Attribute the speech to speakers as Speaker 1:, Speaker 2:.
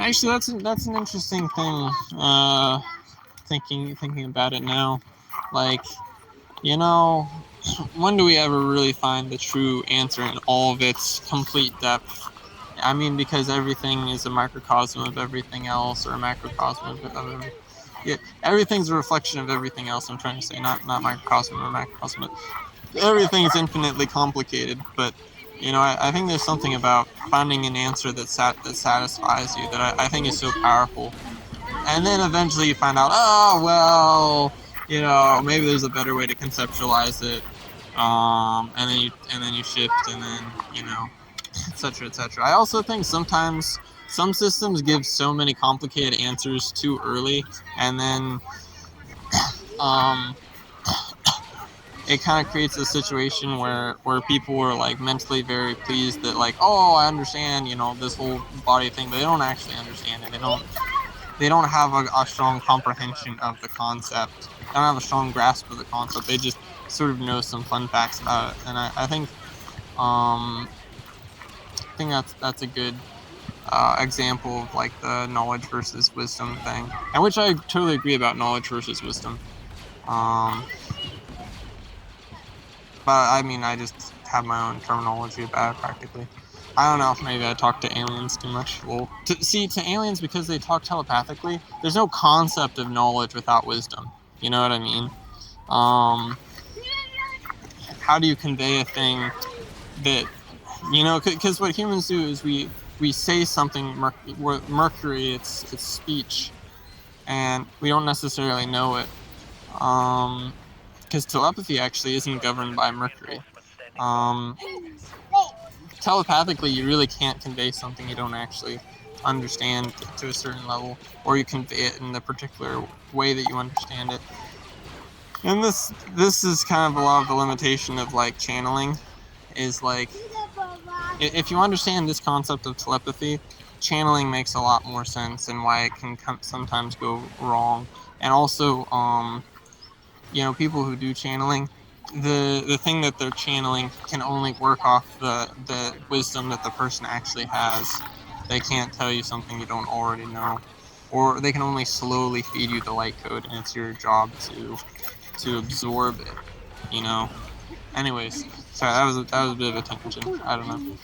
Speaker 1: Actually, that's an interesting thing. Thinking about it now, like, you know, when do we ever really find the true answer in all of its complete depth? I mean, because everything is a microcosm of everything else, or a macrocosm of yeah, everything's a reflection of everything else. I'm trying to say, not microcosm or macrocosm, but everything is infinitely complicated. But I think there's something about finding an answer that satisfies you that I think is so powerful. And then eventually you find out, oh well, maybe there's a better way to conceptualize it. And then you shift, and then etc. etc. I also think sometimes some systems give so many complicated answers too early, and then um, it kind of creates a situation where people are like mentally very pleased that, like, oh, I understand, this whole body thing, but they don't actually understand it. They don't have a strong comprehension of the concept. They don't have a strong grasp of the concept. They just sort of know some fun facts about it, and I think um, that's a good example of like the knowledge versus wisdom thing, and which I totally agree about knowledge versus wisdom. Um, but I mean, I just have my own terminology about it practically. I don't know if maybe I talk to aliens too much. Well, to aliens, because they talk telepathically, there's no concept of knowledge without wisdom. You know what I mean? Um, how do you convey a thing that, because what humans do is we say something, Mercury, it's speech, and we don't necessarily know it. Because telepathy actually isn't governed by Mercury. Um, Telepathically, you really can't convey something you don't actually understand to a certain level, or you convey it in the particular way that you understand it. And this is kind of a lot of the limitation of like channeling, is like, if you understand this concept of telepathy, channeling makes a lot more sense, and why it can sometimes go wrong. And also, people who do channeling, the thing that they're channeling can only work off the wisdom that the person actually has. They can't tell you something you don't already know, or they can only slowly feed you the light code, and it's your job to absorb it. You know. Anyways, sorry, that was a bit of a tangent. I don't know.